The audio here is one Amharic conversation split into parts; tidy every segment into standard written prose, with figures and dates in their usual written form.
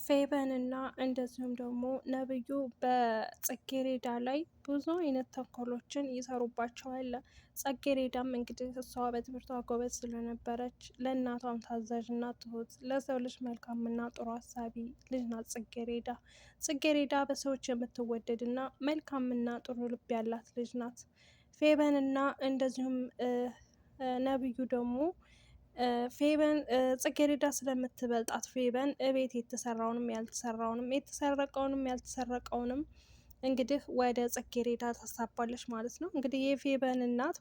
ፌበንና እንደዚሁም ደግሞ ነብዩ በጽጌሬዳ ላይ ብዙ አይነት ተንኮሎችን ይሰሩባቸዋል። ጽጌሬዳም እንግዲህ እሷ በትምህርቷ ጎበዝ ስለነበረች ለእናቷም ታዛዥና ትሁት ለሰው ልጅ መልካምና ጥሩ አሳቢ ልጅ ናት። ጽጌሬዳ በሰዎች የምትወደድና መልካምና ጥሩ ልብ ያላት ልጅ ናት። ፌበንና እንደዚሁም ነብዩ ደግሞ ፌበን ጽጌሬዳ ስለምትበልጣት ፌበን እቤት የተሰራውንም ያልተሰራውንም የተሰረቀውንም ያልተሰረቀውንም እንግዲህ ወደ ጽጌሬዳ ታሳባለች ማለት ነው። እንግዲህ የፌበን እናት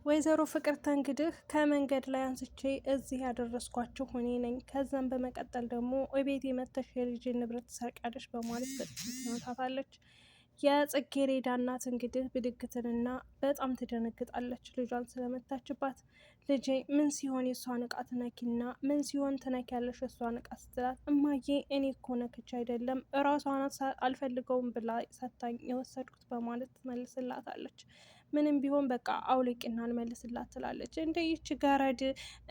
ወይዘሮ ፍቅርተ እንግዲህ ከመንገድ ላይ አንስቼ እዚህ ያደረስኳችሁ እኔ ነኝ፣ ከዛም በመቀጠል ደግሞ እቤት የመተሽ የልጅ ንብረት ትሰርቂያለሽ በማለት ትመታታለች። የጽጌሬዳ እናት እንግዲህ ብድግትንና በጣም ትደነግጣለች ልጇን ስለመታችባት። ልጄ ምን ሲሆን የእሷን እቃ ትነኪና ምን ሲሆን ትነኪያለሽ የእሷን እቃ ስትላት፣ እማዬ እኔ እኮ ነክቼ አይደለም እራሷን አልፈልገውም ብላ ሰታኝ የወሰድኩት በማለት ትመልስላታለች። ምንም ቢሆን በቃ አውልቂና ልመልስላት ትላለች። እንደ ይች ገረድ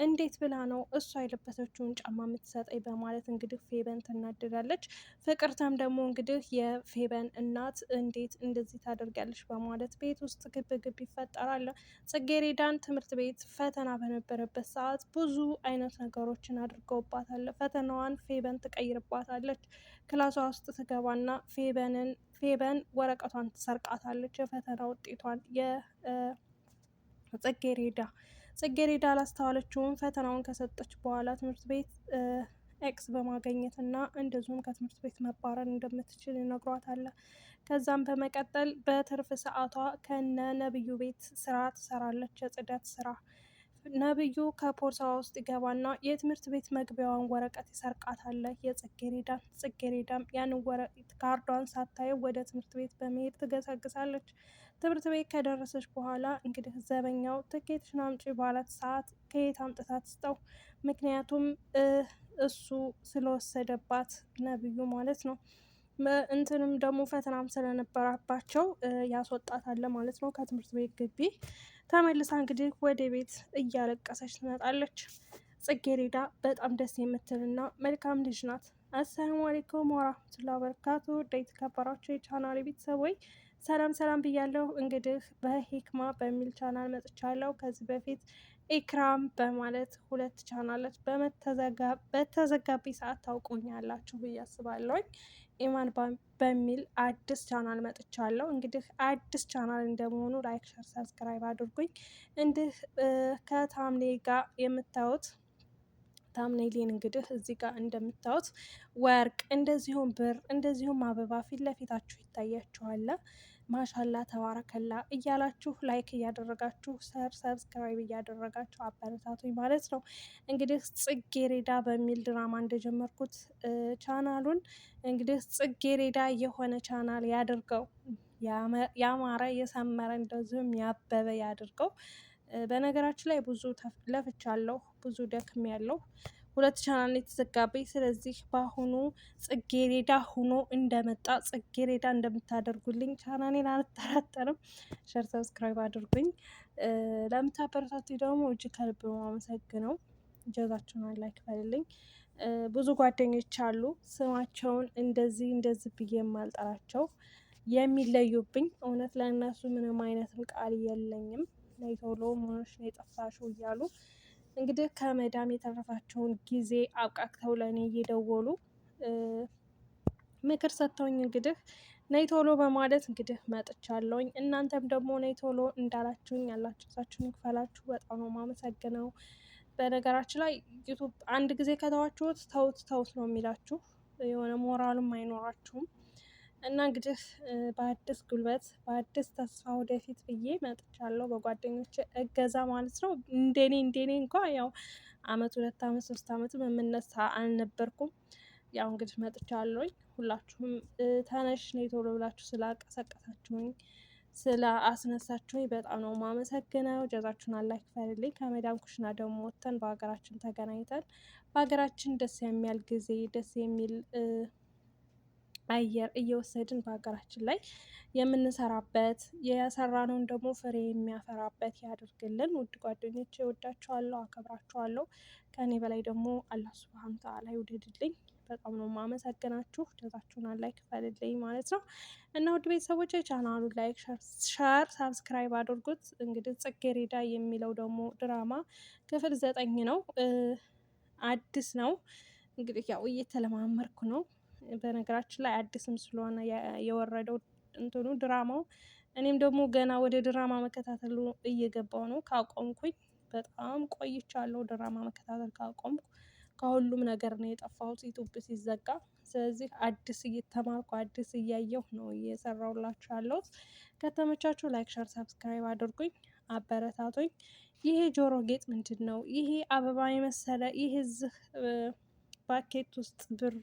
እንዴት ብላ ነው እሷ የለበሰችውን ጫማ የምትሰጠኝ በማለት እንግዲህ ፌበን ትናደዳለች። ፍቅርተም ደግሞ እንግዲህ የፌበን እናት እንዴት እንደዚህ ታደርጋለች በማለት ቤት ውስጥ ግብ ግብ ይፈጠራል። ጽጌሬዳን ትምህርት ቤት ፈተና በነበረበት ሰዓት ብዙ አይነት ነገሮችን አድርገውባታል። ፈተናዋን ፌበን ትቀይርባታለች። ክላሷ ውስጥ ትገባና ፌበን ወረቀቷን ትሰርቃታለች። የፈተና ውጤቷን ጽጌሬዳ አላስተዋለችውም። ፈተናውን ከሰጠች በኋላ ትምህርት ቤት ኤክስ በማገኘት እና እንደዚሁም ከትምህርት ቤት መባረር እንደምትችል ይነግሯታል። ከዛም በመቀጠል በትርፍ ሰዓቷ ከነ ነብዩ ቤት ስራ ትሰራለች፣ የጽዳት ስራ። ነብዩ ከፖርሳዋ ውስጥ ይገባና የትምህርት ቤት መግቢያዋን ወረቀት ይሰርቃታል። ጽጌሬዳም ያንን ካርዷን ሳታየው ወደ ትምህርት ቤት በመሄድ ትገሰግሳለች። ትምህርት ቤት ከደረሰች በኋላ እንግዲህ ዘበኛው ትኬትሽን አምጪ ባላት ሰዓት ከየት አምጥታ ትስጠው? ምክንያቱም እሱ ስለወሰደባት ነብዩ ማለት ነው። እንትንም ደግሞ ፈተናም ስለነበረባቸው ያስወጣታል ማለት ነው ከትምህርት ቤት ግቢ። ተመልሳ እንግዲህ ወደ ቤት እያለቀሰች ትመጣለች። ጽጌሬዳ በጣም ደስ የምትልና መልካም ልጅ ናት። አሰላሙ አለይኩም ወራህመቱላሂ ወበረካቱ። የተከበራችሁ የቻናሌ ቤተሰቦች ሰላም ሰላም ብያለሁ። እንግዲህ በሂክማ በሚል ቻናል መጥቻለሁ። ከዚህ በፊት ኢክራም በማለት ሁለት ቻናሎች በተዘጋቢ ሰዓት ታውቁኛላችሁ ብዬ አስባለሁኝ። ኢማን በሚል አዲስ ቻናል መጥቻለሁ። እንግዲህ አዲስ ቻናል እንደመሆኑ ላይክ፣ ሸር፣ ሰብስክራይብ አድርጉኝ። እንዲህ ከታምኔ ጋር የምታዩት ታምኔሌን እንግዲህ እዚህ ጋር እንደምታዩት ወርቅ እንደዚሁም ብር እንደዚሁም አበባ ፊት ለፊታችሁ ይታያችኋል። ማሻላ ተባረከላ እያላችሁ ላይክ እያደረጋችሁ ሰብስክራይብ እያደረጋችሁ አበረታቱኝ ማለት ነው። እንግዲህ ጽጌሬዳ በሚል ድራማ እንደጀመርኩት ቻናሉን እንግዲህ ጽጌሬዳ የሆነ ቻናል ያድርገው፣ ያማረ የሰመረ እንደዚሁም ያበበ ያድርገው። በነገራችን ላይ ብዙ ለፍቻለሁ፣ ብዙ ደክም ያለው ሁለት ቻናል የተዘጋበኝ። ስለዚህ በአሁኑ ጽጌሬዳ ሁኖ እንደመጣ ጽጌሬዳ እንደምታደርጉልኝ ቻናሌን አልጠራጠርም። ሸር ሰብስክራይብ አድርጉኝ። ለምታበረታቱኝ ደግሞ እጅ ከልብ ነው አመሰግነው። ጀዛችሁን አላህ ይክፈልልኝ። ብዙ ጓደኞች አሉ ስማቸውን እንደዚህ ብዬ የማልጠራቸው የሚለዩብኝ። እውነት ለእነሱ ምንም አይነት ቃል የለኝም። ነይ ቶሎ መሆንሽ ነው የጠፋሽው እያሉ እንግዲህ ከመዳም የተረፋቸውን ጊዜ አብቃቅተው ለእኔ እየደወሉ ምክር ሰጥተውኝ እንግዲህ ነይ ቶሎ በማለት እንግዲህ መጥቻለሁኝ። እናንተም ደግሞ ነይ ቶሎ እንዳላችሁኝ ያላችሁ እሳችሁን ይክፈላችሁ። በጣም ነው የማመሰግነው። በነገራችን ላይ ዩቱብ አንድ ጊዜ ከተዋችሁት ተውት ነው የሚላችሁ፣ የሆነ ሞራልም አይኖራችሁም። እና እንግዲህ በአዲስ ጉልበት በአዲስ ተስፋ ወደፊት ብዬ መጥቻለሁ፣ በጓደኞች እገዛ ማለት ነው። እንደኔ እንኳ ያው አመት 2 አመት 3 አመትም የምነሳ አልነበርኩም። ያው እንግዲህ መጥቻለሁኝ። ሁላችሁም ተነሽ ነይ ቶሎ ብላችሁ ስላቀሰቀሳችሁኝ ስለ አስነሳችሁኝ በጣም ነው ማመሰግነው። ጀዛችሁን አላህ ይክፈልልኝ። ከመዳም ኩሽና ደግሞ ወጥተን በሀገራችን ተገናኝተን በሀገራችን ደስ የሚያል ጊዜ ደስ የሚል አየር እየወሰድን በሀገራችን ላይ የምንሰራበት የሰራነውን ደግሞ ፍሬ የሚያፈራበት ያድርግልን። ውድ ጓደኞቼ እወዳችኋለሁ፣ አከብራችኋለሁ። ከእኔ በላይ ደግሞ አላህ ሱብሃነሁ ወተዓላ ይውደድልኝ። በጣም ነው ማመሰግናችሁ። ጀዛችሁን አላህ ይክፈልልኝ ማለት ነው። እና ውድ ቤተሰቦች ቻናሉን ላይክ፣ ሸር፣ ሳብስክራይብ አድርጉት። እንግዲህ ጽጌረዳ የሚለው ደግሞ ድራማ ክፍል 9 ነው። አዲስ ነው እንግዲህ ያው እየተለማመርኩ ነው። በነገራችን ላይ አዲስም ስለሆነ የወረደው እንትኑ ድራማው እኔም ደግሞ ገና ወደ ድራማ መከታተሉ እየገባው ነው። ካቆምኩኝ በጣም ቆይቻለሁ። ድራማ መከታተል ካቆምኩ ከሁሉም ነገር ነው የጠፋሁት ዩቱብ ሲዘጋ። ስለዚህ አዲስ እየተማርኩ አዲስ እያየሁ ነው እየሰራሁላችሁ ያለሁት። ከተመቻችሁ ላይክ፣ ሸር፣ ሰብስክራይብ አድርጉኝ፣ አበረታቱኝ። ይሄ ጆሮ ጌጥ ምንድን ነው? ይሄ አበባ የመሰለ ይህ እዚህ ባኬት ውስጥ ብር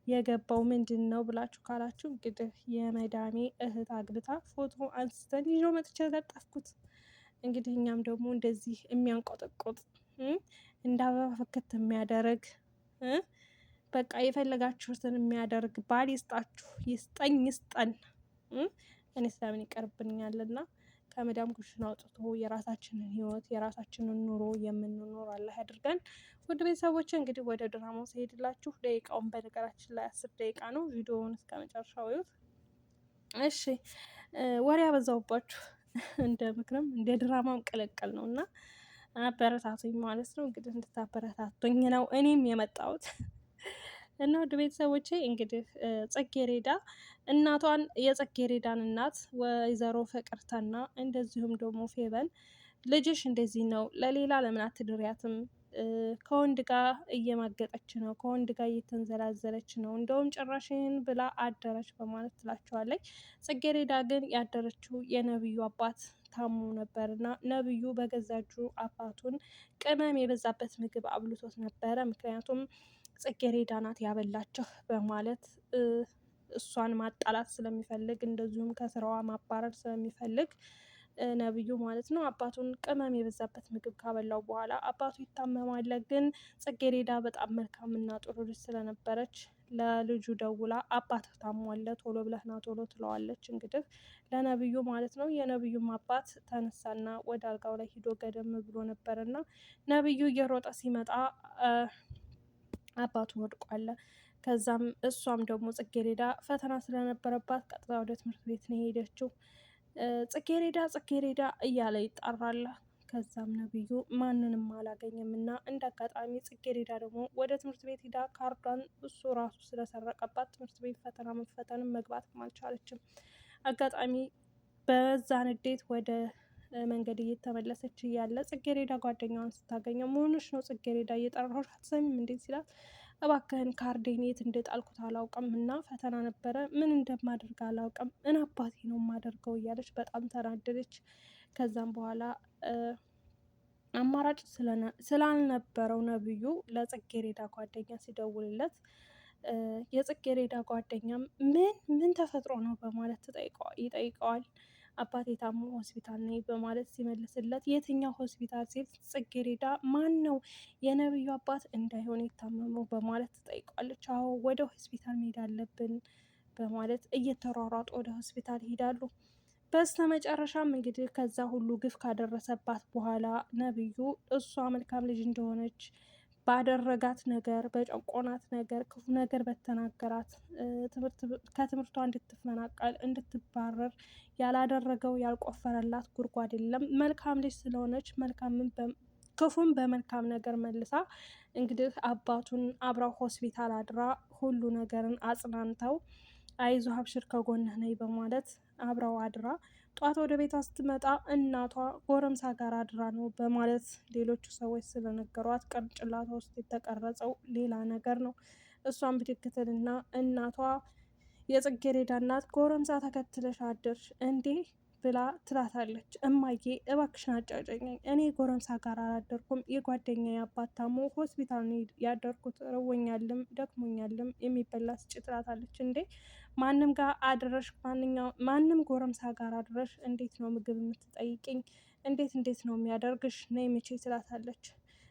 የገባው ምንድን ነው ብላችሁ ካላችሁ እንግዲህ የመዳሜ እህት አግብታ ፎቶ አንስተን ይዞ መጥቼ ለጠፍኩት። እንግዲህ እኛም ደግሞ እንደዚህ የሚያንቆጠቆጥ እንደ አበባ ፍክት የሚያደርግ በቃ የፈለጋችሁትን የሚያደርግ ባል ይስጣችሁ፣ ይስጠኝ፣ ይስጠን። እኔ ስለምን ይቀርብኛልና ከመዳም ኩሽና አውጥቶ የራሳችንን ህይወት የራሳችንን ኑሮ የምንኖር አላህ ያድርገን። ውድ ቤተሰቦች እንግዲህ ወደ ድራማው ሲሄድላችሁ ደቂቃውን በነገራችን ላይ 10 ደቂቃ ነው። ቪዲዮውን እስከ መጨረሻው ይዩት። እሺ ወሬ ያበዛውባችሁ እንደ ምክርም እንደ ድራማም ቅልቅል ነው እና አበረታቱኝ ማለት ነው። እንግዲህ እንድታበረታቱኝ ነው እኔም የመጣሁት። እና ውድ ቤተሰቦቼ እንግዲህ ጽጌረዳ እናቷን የጽጌረዳን እናት ወይዘሮ ፍቅርተና እንደዚሁም ደግሞ ፌበን ልጅሽ እንደዚህ ነው፣ ለሌላ ለምን አትድሪያትም? ከወንድ ጋር እየማገጠች ነው፣ ከወንድ ጋር እየተንዘላዘለች ነው፣ እንደውም ጭራሽን ብላ አደረች በማለት ትላቸዋለች። ጽጌረዳ ግን ያደረችው የነብዩ አባት ታሞ ነበር እና ነብዩ በገዛ እጁ አባቱን ቅመም የበዛበት ምግብ አብልቶት ነበረ። ምክንያቱም ጽጌረዳ ናት ያበላቸው በማለት እሷን ማጣላት ስለሚፈልግ እንደዚሁም ከስራዋ ማባረር ስለሚፈልግ ነብዩ ማለት ነው አባቱን ቅመም የበዛበት ምግብ ካበላው በኋላ አባቱ ይታመማል። ግን ጽጌረዳ በጣም መልካም እና ጥሩ ልጅ ስለነበረች ለልጁ ደውላ አባት ታሟለ ቶሎ ብለህና ቶሎ ትለዋለች። እንግዲህ ለነብዩ ማለት ነው። የነብዩም አባት ተነሳና ወደ አልጋው ላይ ሂዶ ገደም ብሎ ነበርና ነብዩ እየሮጠ ሲመጣ አባቱ ወድቋል። ከዛም እሷም ደግሞ ጽጌረዳ ፈተና ስለነበረባት ቀጥታ ወደ ትምህርት ቤት ነው የሄደችው። ጽጌረዳ ጽጌረዳ እያለ ይጣራል። ከዛም ነብዩ ማንንም አላገኘም እና እንደ አጋጣሚ ጽጌረዳ ደግሞ ወደ ትምህርት ቤት ሂዳ ካርዷን እሱ ራሱ ስለሰረቀባት ትምህርት ቤት ፈተና መፈተንም መግባትም አልቻለችም። አጋጣሚ በዛ ንዴት ወደ መንገድ እየተመለሰች እያለ ጽጌረዳ ጓደኛዋን ስታገኘው መሆንሽ ነው ጽጌረዳ እየጠራሁሽ አትሰሚም እንዴት ሲላት፣ እባክህን ካርዴን የት እንደጣልኩት አላውቅም እና ፈተና ነበረ ምን እንደማደርግ አላውቅም ምን አባቴ ነው የማደርገው እያለች በጣም ተናደደች። ከዛም በኋላ አማራጭ ስላልነበረው ነብዩ ለጽጌረዳ ጓደኛ ሲደውልለት የጽጌረዳ ጓደኛም ምን ተፈጥሮ ነው በማለት ይጠይቀዋል። አባቴ ታሞ ሆስፒታል ነኝ በማለት ሲመልስለት የትኛው ሆስፒታል ሲል ጽጌረዳ ማን ነው የነብዩ አባት እንዳይሆን የታመመው በማለት ትጠይቃለች። አዎ ወደ ሆስፒታል መሄድ አለብን በማለት እየተሯሯጡ ወደ ሆስፒታል ይሄዳሉ። በስተ መጨረሻም እንግዲህ ከዛ ሁሉ ግፍ ካደረሰባት በኋላ ነብዩ እሷ መልካም ልጅ እንደሆነች ባደረጋት ነገር በጨቆናት ነገር ክፉ ነገር በተናገራት ከትምህርቷ እንድትፈናቀል እንድትባረር ያላደረገው ያልቆፈረላት ጉድጓድ የለም። መልካም ልጅ ስለሆነች ክፉን በመልካም ነገር መልሳ እንግዲህ አባቱን አብራው ሆስፒታል አድራ ሁሉ ነገርን አጽናንተው አይዞ አብሽር ከጎንህ ነኝ በማለት አብራው አድራ ጧት ወደ ቤቷ ስትመጣ እናቷ ጎረምሳ ጋር አድራ ነው በማለት ሌሎቹ ሰዎች ስለነገሯት ቅንጭላቷ ውስጥ የተቀረጸው ሌላ ነገር ነው። እሷን ብድክትልና እናቷ የጽጌረዳ እናት ጎረምሳ ተከትለሽ አደርሽ እንዴ ብላ ትላታለች። እማዬ እባክሽን አጫውጪኝ፣ እኔ ጎረምሳ ጋር አላደርኩም፣ የጓደኛዬ አባት ታሞ ሆስፒታል ነው ያደርኩት፣ ርቦኛልም ደክሞኛልም የሚበላ ስጭ ትላታለች። እንዴ ማንም ጋር አድረሽ ማንም ጎረምሳ ጋር አድረሽ እንዴት ነው ምግብ የምትጠይቅኝ? እንዴት ነው የሚያደርግሽ? ነይ መቼ ትላታለች።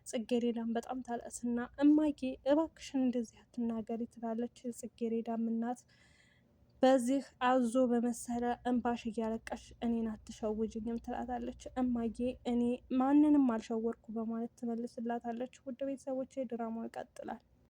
ጽጌረዳም በጣም ታለቅስና እማዬ እባክሽን እንደዚህ አትናገሪ ትላለች። ጽጌረዳም እናት በዚህ አዞ በመሰለ እንባሽ እያለቀሽ እኔን አትሸውጅኝም ትላታለች። እማዬ እኔ ማንንም አልሸወርኩ በማለት ትመልስላታለች። ውድ ቤተሰቦች ድራማው ይቀጥላል።